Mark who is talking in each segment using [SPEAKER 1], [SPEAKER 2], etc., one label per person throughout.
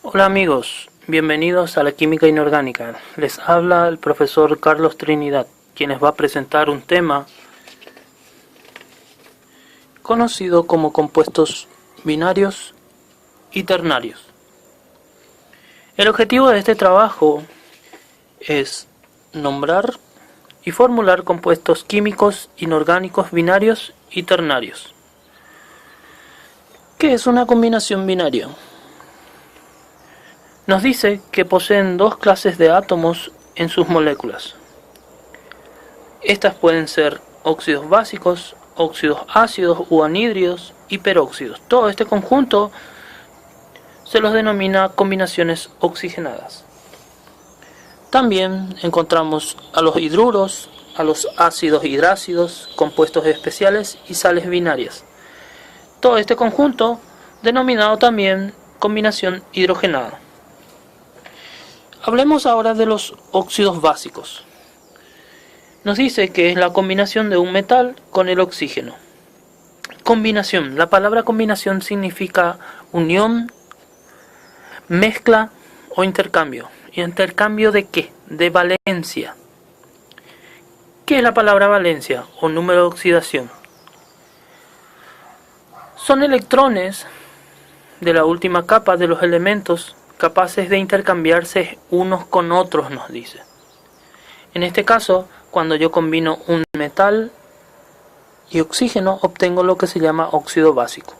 [SPEAKER 1] Hola amigos, bienvenidos a la Química Inorgánica. Les habla el profesor Carlos Trinidad, quien les va a presentar un tema conocido como compuestos binarios y ternarios. El objetivo de este trabajo es nombrar y formular compuestos químicos inorgánicos binarios y ternarios. ¿Qué es una combinación binaria? Nos dice que poseen dos clases de átomos en sus moléculas. Estas pueden ser óxidos básicos, óxidos ácidos o anhídridos y peróxidos. Todo este conjunto se los denomina combinaciones oxigenadas. También encontramos a los hidruros, a los ácidos hidrácidos, compuestos especiales y sales binarias. Todo este conjunto denominado también combinación hidrogenada. Hablemos ahora de los óxidos básicos. Nos dice que es la combinación de un metal con el oxígeno. Combinación. La palabra combinación significa unión, mezcla o intercambio. ¿Y intercambio de qué? De valencia. ¿Qué es la palabra valencia o número de oxidación? Son electrones de la última capa de los elementos capaces de intercambiarse unos con otros, nos dice. En este caso, cuando yo combino un metal y oxígeno, obtengo lo que se llama óxido básico.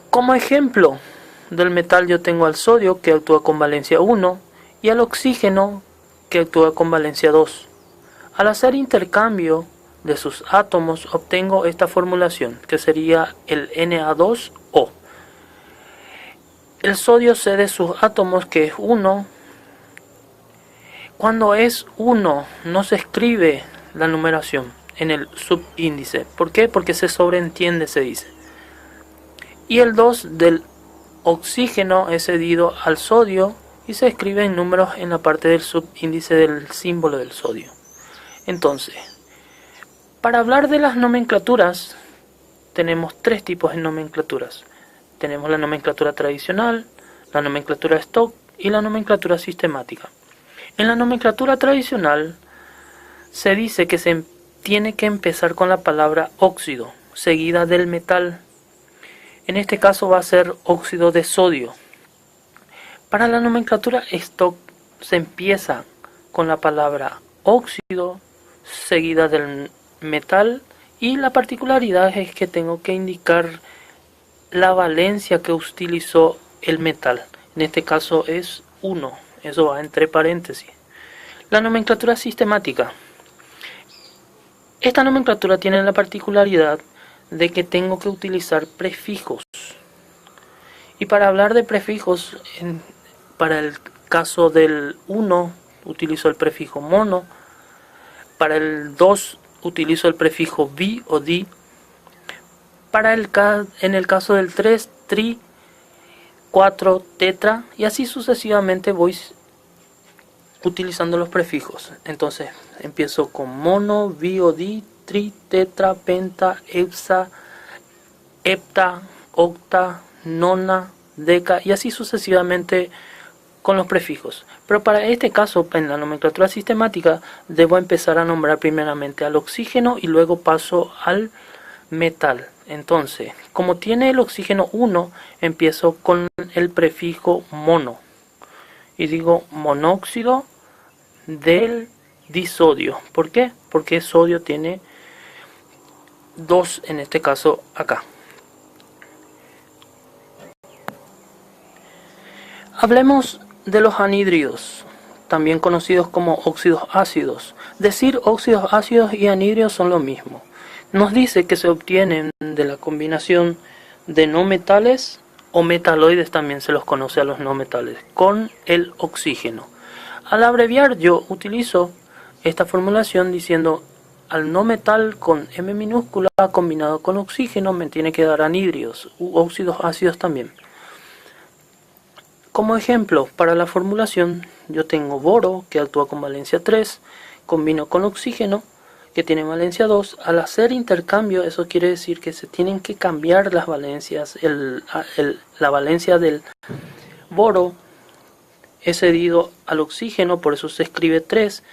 [SPEAKER 1] Como ejemplo del metal yo tengo al sodio, que actúa con valencia 1, y al oxígeno, que actúa con valencia 2. Al hacer intercambio de sus átomos, obtengo esta formulación, que sería el Na2O. El sodio cede sus átomos, que es 1. Cuando es 1, no se escribe la numeración en el subíndice. ¿Por qué? Porque se sobreentiende, se dice. Y el 2 del oxígeno es cedido al sodio y se escribe en números en la parte del subíndice del símbolo del sodio. Entonces, para hablar de las nomenclaturas, tenemos tres tipos de nomenclaturas. Tenemos la nomenclatura tradicional, la nomenclatura stock y la nomenclatura sistemática. En la nomenclatura tradicional se dice que se tiene que empezar con la palabra óxido, seguida del metal. En este caso va a ser óxido de sodio. Para la nomenclatura stock se empieza con la palabra óxido, seguida del metal, y la particularidad es que tengo que indicar la valencia que utilizó el metal. En este caso es 1, eso va entre paréntesis. La nomenclatura sistemática. Esta nomenclatura tiene la particularidad de que tengo que utilizar prefijos. Y para hablar de prefijos, para el caso del 1 utilizo el prefijo mono, para el 2 utilizo el prefijo bi o di, en el caso del 3, tri, 4, tetra, y así sucesivamente voy utilizando los prefijos. Entonces empiezo con mono, bi o di, tri, tetra, penta, hepsa, hepta, octa, nona, deca, y así sucesivamente con los prefijos. Pero para este caso, en la nomenclatura sistemática, debo empezar a nombrar primeramente al oxígeno y luego paso al metal. Entonces, como tiene el oxígeno 1, empiezo con el prefijo mono y digo monóxido del disodio. ¿Por qué? Porque sodio tiene 2 en este caso acá. Hablemos de los anhídridos, también conocidos como óxidos ácidos. Decir óxidos ácidos y anhídridos son lo mismo. Nos dice que se obtienen de la combinación de no metales o metaloides, también se los conoce a los no metales, con el oxígeno. Al abreviar yo utilizo esta formulación diciendo al no metal con M minúscula combinado con oxígeno me tiene que dar anhídridos u óxidos ácidos también. Como ejemplo, para la formulación yo tengo boro, que actúa con valencia 3, combino con oxígeno que tiene valencia 2, al hacer intercambio, eso quiere decir que se tienen que cambiar las valencias. La valencia del boro es cedido al oxígeno, por eso se escribe 3.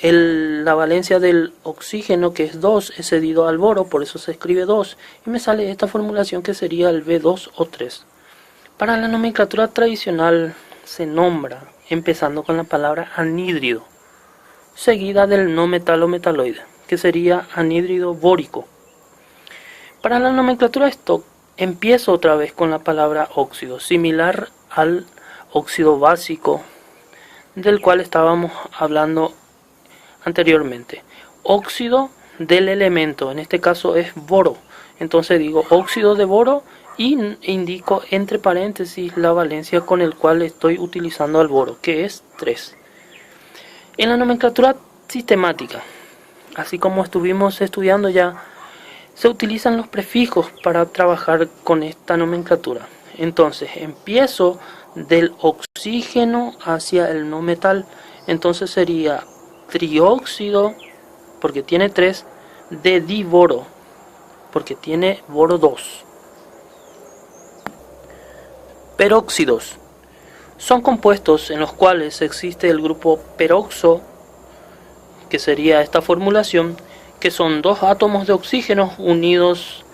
[SPEAKER 1] La valencia del oxígeno, que es 2, es cedido al boro, por eso se escribe 2. Y me sale esta formulación que sería el B2 o 3. Para la nomenclatura tradicional se nombra empezando con la palabra anhídrido, seguida del no metal o metaloide, que sería anhídrido bórico. Para la nomenclatura stock empiezo otra vez con la palabra óxido, similar al óxido básico del cual estábamos hablando anteriormente. Óxido del elemento, en este caso es boro. Entonces digo óxido de boro y indico entre paréntesis la valencia con el cual estoy utilizando al boro, que es 3. En la nomenclatura sistemática, así como estuvimos estudiando ya, se utilizan los prefijos para trabajar con esta nomenclatura. Entonces empiezo del oxígeno hacia el no metal, entonces sería trióxido, porque tiene 3, de diboro, porque tiene boro 2. Peróxidos son compuestos en los cuales existe el grupo peroxo, que sería esta formulación, que son dos átomos de oxígeno unidos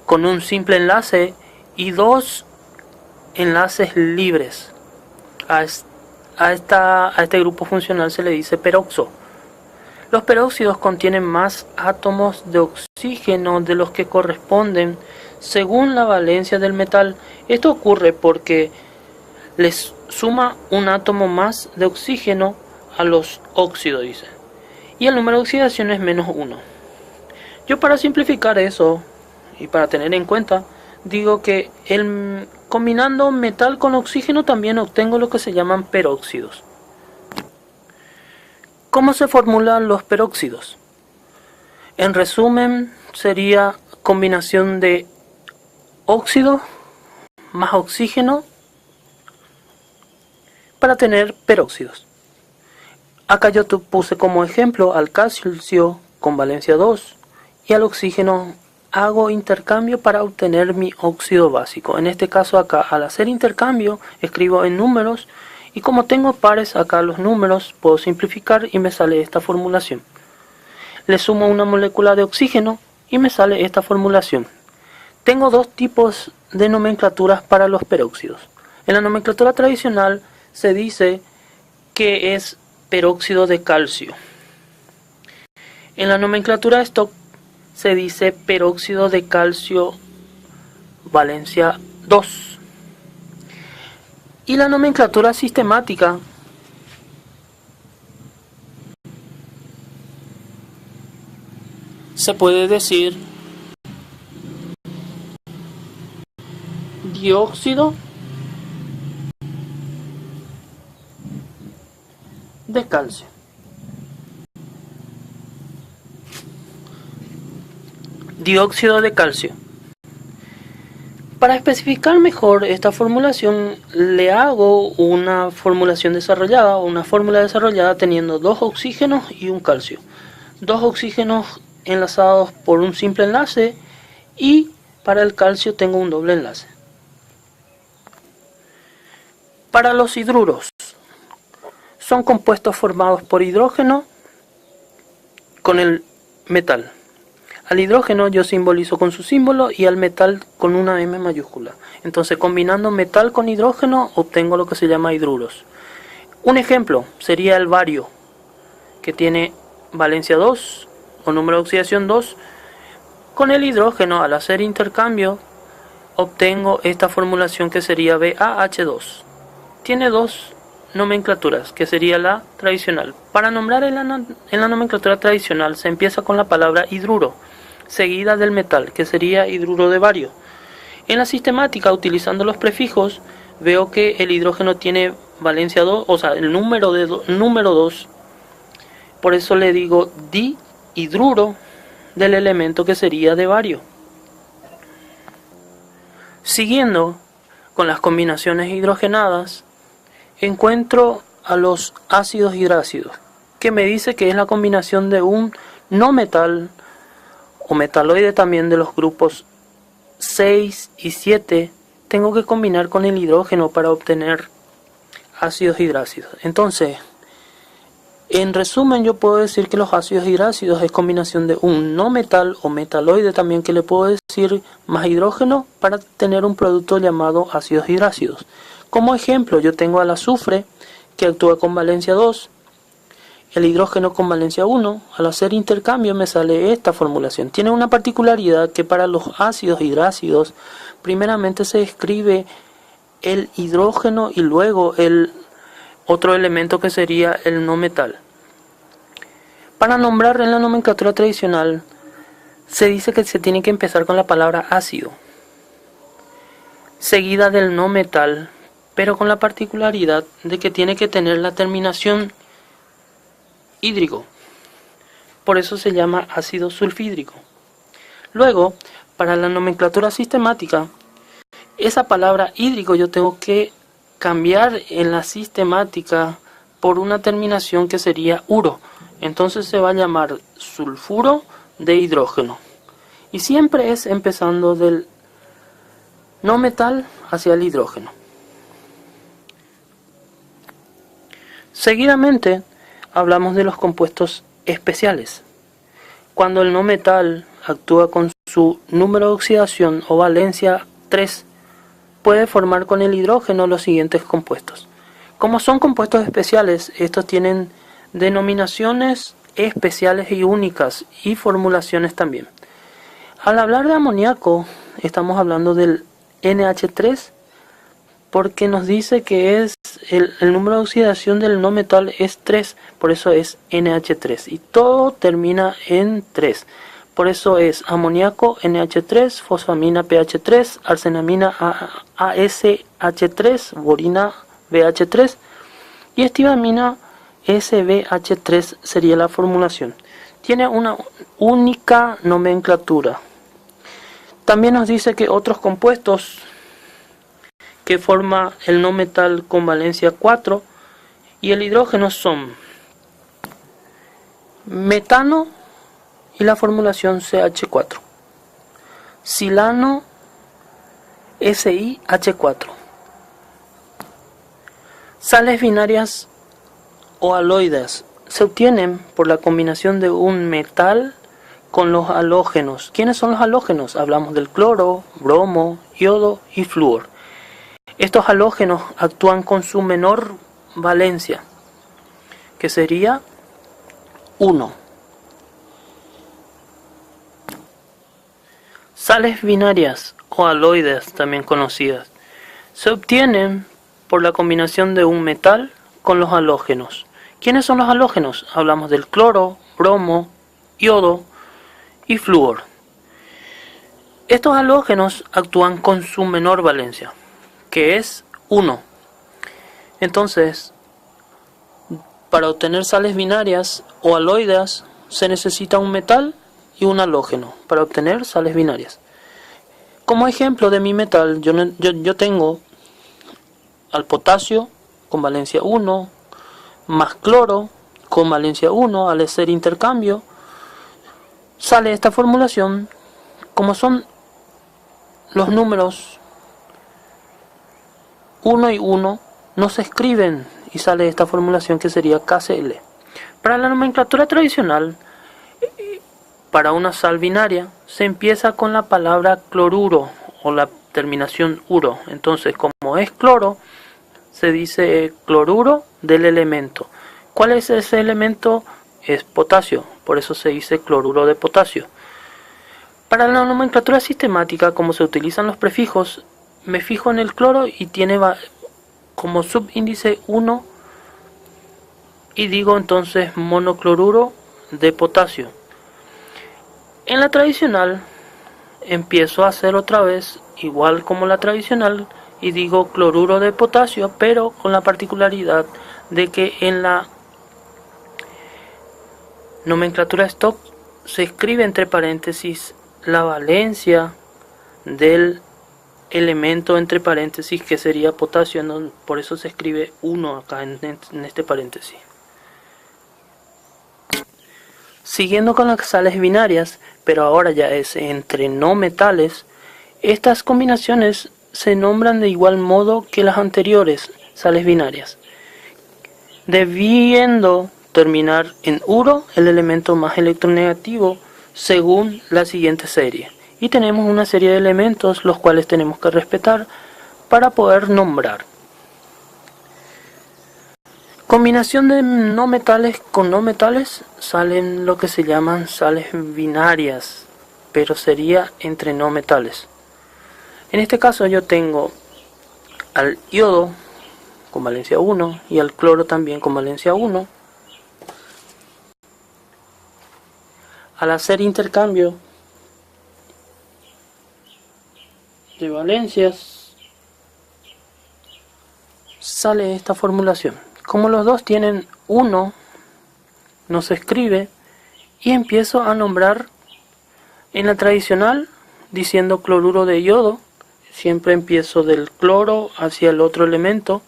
[SPEAKER 1] con un simple enlace y dos enlaces libres. A este grupo funcional se le dice peroxo. Los peróxidos contienen más átomos de oxígeno de los que corresponden según la valencia del metal. Esto ocurre porque les suma un átomo más de oxígeno a los óxidos, dice. Y el número de oxidación es -1. Yo, para simplificar eso y para tener en cuenta, digo que combinando metal con oxígeno también obtengo lo que se llaman peróxidos. ¿Cómo se formulan los peróxidos? En resumen, sería combinación de óxido más oxígeno para tener peróxidos. Acá yo puse como ejemplo al calcio con valencia 2 y al oxígeno hago intercambio para obtener mi óxido básico. En este caso acá, al hacer intercambio, escribo en números y como tengo pares acá los números, puedo simplificar y me sale esta formulación. Le sumo una molécula de oxígeno y me sale esta formulación. Tengo dos tipos de nomenclaturas para los peróxidos. En la nomenclatura tradicional se dice que es peróxido de calcio. En la nomenclatura stock se dice peróxido de calcio valencia 2. Y la nomenclatura sistemática se puede decir dióxido de calcio. Dióxido de calcio. Para especificar mejor esta formulación, le hago una formulación desarrollada o una fórmula desarrollada teniendo dos oxígenos y un calcio. Dos oxígenos enlazados por un simple enlace y para el calcio tengo un doble enlace. Para los hidruros, son compuestos formados por hidrógeno con el metal. Al hidrógeno yo simbolizo con su símbolo y al metal con una M mayúscula. Entonces, combinando metal con hidrógeno obtengo lo que se llama hidruros. Un ejemplo sería el bario, que tiene valencia 2 o número de oxidación 2. Con el hidrógeno, al hacer intercambio, obtengo esta formulación que sería BaH2. Tiene dos nomenclaturas, que sería la tradicional. Para nombrar en la nomenclatura tradicional se empieza con la palabra hidruro, seguida del metal, que sería hidruro de bario. En la sistemática, utilizando los prefijos, veo que el hidrógeno tiene valencia 2, o sea, el número 2. Por eso le digo dihidruro del elemento que sería de bario. Siguiendo con las combinaciones hidrogenadas, encuentro a los ácidos hidrácidos, que me dice que es la combinación de un no metal o metaloide también de los grupos 6 y 7 tengo que combinar con el hidrógeno para obtener ácidos hidrácidos. Entonces, en resumen, yo puedo decir que los ácidos hidrácidos es combinación de un no metal o metaloide también, que le puedo decir, más hidrógeno para tener un producto llamado ácidos hidrácidos. Como ejemplo, yo tengo al azufre que actúa con valencia 2, el hidrógeno con valencia 1. Al hacer intercambio me sale esta formulación. Tiene una particularidad que para los ácidos hidrácidos primeramente se escribe el hidrógeno y luego el otro elemento que sería el no metal. Para nombrar en la nomenclatura tradicional se dice que se tiene que empezar con la palabra ácido, seguida del no metal, pero con la particularidad de que tiene que tener la terminación hídrico. Por eso se llama ácido sulfhídrico. Luego, para la nomenclatura sistemática, esa palabra hídrico yo tengo que cambiar en la sistemática por una terminación que sería uro. Entonces se va a llamar sulfuro de hidrógeno. Y siempre es empezando del no metal hacia el hidrógeno. Seguidamente hablamos de los compuestos especiales. Cuando el no metal actúa con su número de oxidación o valencia 3, puede formar con el hidrógeno los siguientes compuestos. Como son compuestos especiales, estos tienen denominaciones especiales y únicas y formulaciones también. Al hablar de amoníaco, estamos hablando del NH3, porque nos dice que es el número de oxidación del no metal es 3, por eso es NH3, y todo termina en 3. Por eso es amoníaco NH3, fosfamina PH3, arsenamina ASH3, borina BH3 y estibamina SBH3 sería la formulación. Tiene una única nomenclatura. También nos dice que otros compuestos que forma el no metal con valencia 4 y el hidrógeno son metano y la formulación CH4, silano SiH4, sales binarias o haloides se obtienen por la combinación de un metal con los halógenos. ¿Quiénes son los halógenos? Hablamos del cloro, bromo, yodo y flúor. Estos halógenos actúan con su menor valencia, que sería 1. Sales binarias o haloides, también conocidas, se obtienen por la combinación de un metal con los halógenos. ¿Quiénes son los halógenos? Hablamos del cloro, bromo, yodo y flúor. Estos halógenos actúan con su menor valencia, que es 1. Entonces, para obtener sales binarias o haloides se necesita un metal y un halógeno para obtener sales binarias. Como ejemplo de mi metal, yo tengo al potasio con valencia 1, más cloro con valencia 1. Al hacer intercambio sale esta formulación. Como son los números 1 y 1, no se escriben y sale esta formulación que sería KCl. Para la nomenclatura tradicional, para una sal binaria se empieza con la palabra cloruro o la terminación uro. Entonces, como es cloro, se dice cloruro del elemento. ¿Cuál es ese elemento? Es potasio, por eso se dice cloruro de potasio. Para la nomenclatura sistemática, como se utilizan los prefijos, me fijo en el cloro y tiene como subíndice 1 y digo entonces monocloruro de potasio. En la tradicional empiezo a hacer otra vez igual como la tradicional y digo cloruro de potasio, pero con la particularidad de que en la nomenclatura stock se escribe entre paréntesis la valencia del elemento entre paréntesis que sería potasio, ¿no? Por eso se escribe 1 acá en este paréntesis. Siguiendo con las sales binarias, pero ahora ya es entre no metales, estas combinaciones se nombran de igual modo que las anteriores sales binarias, debiendo terminar en uro, el elemento más electronegativo, según la siguiente serie. Y tenemos una serie de elementos los cuales tenemos que respetar para poder nombrar. Combinación de no metales con no metales salen lo que se llaman sales binarias, pero sería entre no metales. En este caso yo tengo al yodo con valencia 1 y al cloro también con valencia 1. Al hacer intercambio de valencias sale esta formulación. Como los dos tienen 1, no se escribe y empiezo a nombrar en la tradicional diciendo cloruro de yodo. Siempre empiezo del cloro hacia el otro elemento.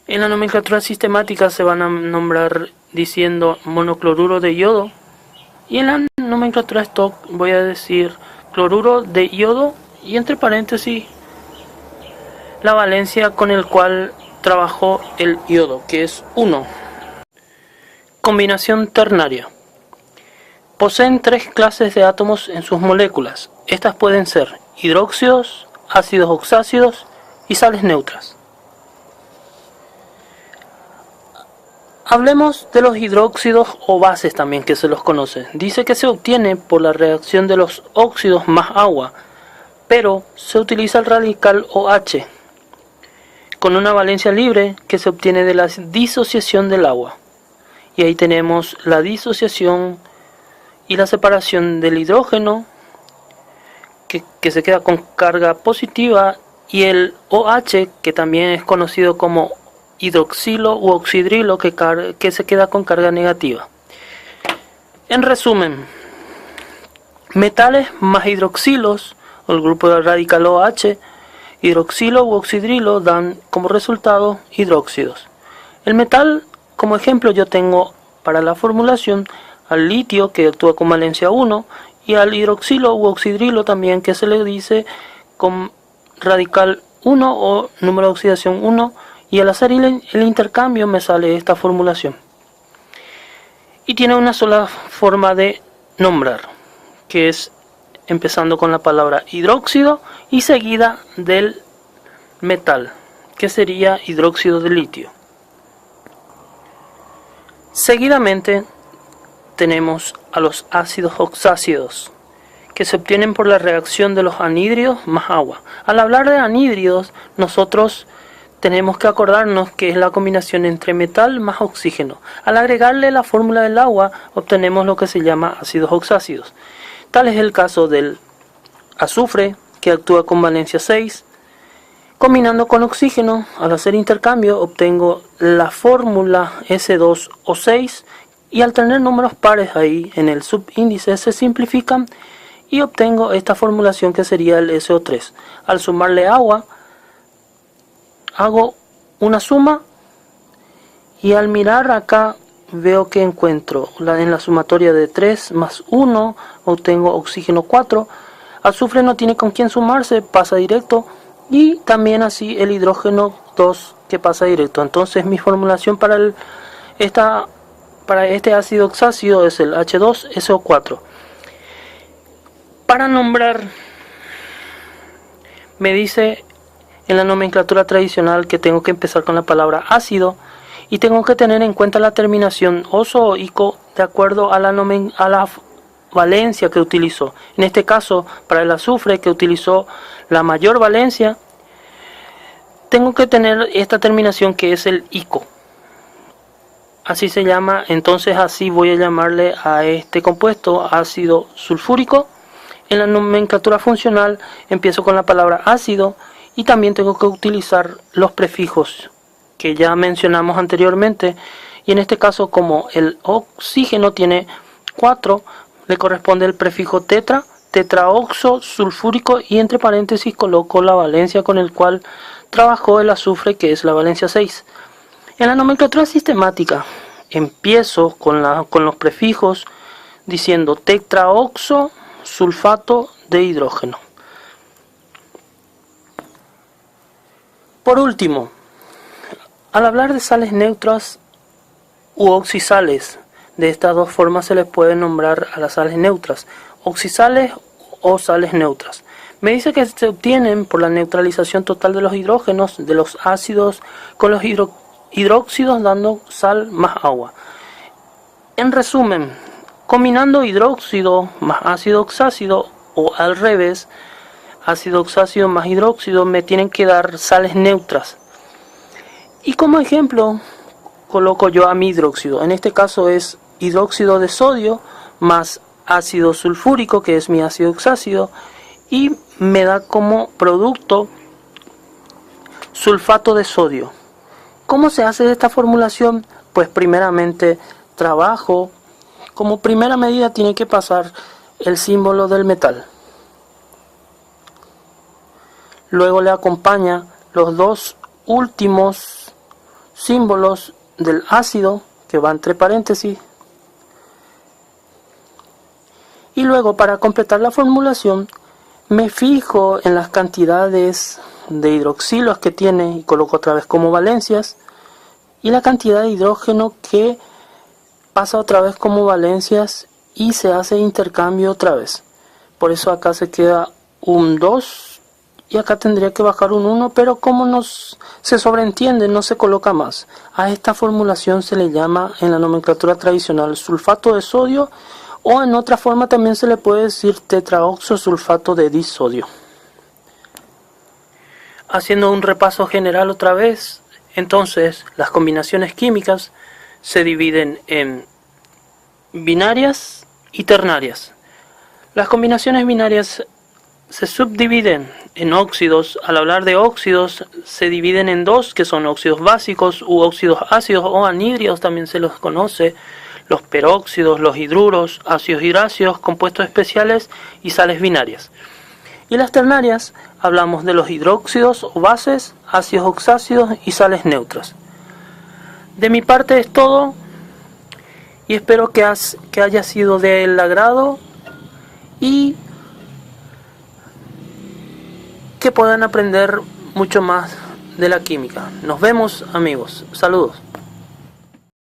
[SPEAKER 1] En la nomenclatura sistemática se van a nombrar diciendo monocloruro de yodo. Y en la nomenclatura stock voy a decir cloruro de yodo y entre paréntesis la valencia con el cual trabajó el yodo, que es 1. Combinación ternaria. Poseen 3 clases de átomos en sus moléculas. Estas pueden ser hidróxidos, ácidos oxácidos y sales neutras. Hablemos de los hidróxidos o bases también, que se los conoce. Dice que se obtiene por la reacción de los óxidos más agua, pero se utiliza el radical OH con una valencia libre que se obtiene de la disociación del agua. Y ahí tenemos la disociación y la separación del hidrógeno que se queda con carga positiva y el OH, que también es conocido como hidroxilo u oxidrilo, que se queda con carga negativa. En resumen, metales más hidroxilos, o el grupo de radical OH, hidroxilo u oxidrilo dan como resultado hidróxidos. El metal, como ejemplo, yo tengo para la formulación al litio, que actúa con valencia 1, y al hidroxilo u oxidrilo también, que se le dice con radical 1 o número de oxidación 1, y al hacer el intercambio me sale esta formulación. Y tiene una sola forma de nombrar, que es empezando con la palabra hidróxido y seguida del metal, que sería hidróxido de litio. Seguidamente tenemos a los ácidos oxácidos, que se obtienen por la reacción de los anhídridos más agua. Al hablar de anhídridos, nosotros tenemos que acordarnos que es la combinación entre metal más oxígeno. Al agregarle la fórmula del agua, obtenemos lo que se llama ácidos oxácidos. Tal es el caso del azufre, que actúa con valencia 6. Combinando con oxígeno, al hacer intercambio, obtengo la fórmula S2O6, y al tener números pares ahí en el subíndice se simplifican y obtengo esta formulación que sería el SO3. Al sumarle agua, hago una suma y al mirar acá veo que encuentro en la sumatoria de 3 más 1 obtengo oxígeno 4, azufre no tiene con quién sumarse, pasa directo, y también así el hidrógeno 2 que pasa directo. Entonces mi formulación para este ácido oxácido es el H2SO4. Para nombrar, me dice en la nomenclatura tradicional que tengo que empezar con la palabra ácido y tengo que tener en cuenta la terminación oso o ico de acuerdo a la valencia que utilizó. En este caso, para el azufre, que utilizó la mayor valencia, tengo que tener esta terminación que es el ico. Así se llama, entonces así voy a llamarle a este compuesto ácido sulfúrico. En la nomenclatura funcional empiezo con la palabra ácido y también tengo que utilizar los prefijos que ya mencionamos anteriormente, y en este caso como el oxígeno tiene 4, le corresponde el prefijo tetra, tetraoxo sulfúrico, y entre paréntesis coloco la valencia con el cual trabajó el azufre, que es la valencia 6. En la nomenclatura sistemática empiezo con los prefijos diciendo tetraoxo sulfato de hidrógeno. Por último, al hablar de sales neutras u oxisales, de estas dos formas se les puede nombrar a las sales neutras, oxisales o sales neutras. Me dice que se obtienen por la neutralización total de los hidrógenos de los ácidos con los hidróxidos dando sal más agua. En resumen, combinando hidróxido más ácido oxácido o al revés, ácido oxácido más hidróxido me tienen que dar sales neutras. Y como ejemplo coloco yo a mi hidróxido. En este caso es hidróxido de sodio más ácido sulfúrico, que es mi ácido oxácido, y me da como producto sulfato de sodio. ¿Cómo se hace esta formulación? Pues primeramente trabajo, como primera medida tiene que pasar el símbolo del metal. Luego le acompaña los dos últimos símbolos del ácido, que va entre paréntesis. Y luego, para completar la formulación, me fijo en las cantidades de hidroxilos que tiene y coloco otra vez como valencias, y la cantidad de hidrógeno que pasa otra vez como valencias y se hace intercambio otra vez. Por eso acá se queda un 2 y acá tendría que bajar un 1, pero como se sobreentiende, no se coloca más. A esta formulación se le llama en la nomenclatura tradicional sulfato de sodio, o en otra forma también se le puede decir tetraoxosulfato de disodio. Haciendo un repaso general otra vez, entonces las combinaciones químicas se dividen en binarias y ternarias. Las combinaciones binarias se subdividen en óxidos. Al hablar de óxidos se dividen en dos, que son óxidos básicos u óxidos ácidos o anhidrios, también se los conoce, los peróxidos, los hidruros, ácidos hidracios, compuestos especiales y sales binarias. Y las ternarias, hablamos de los hidróxidos o bases, ácidos oxácidos y sales neutras. De mi parte es todo, y espero que haya sido del agrado y que puedan aprender mucho más de la química. Nos vemos, amigos. Saludos.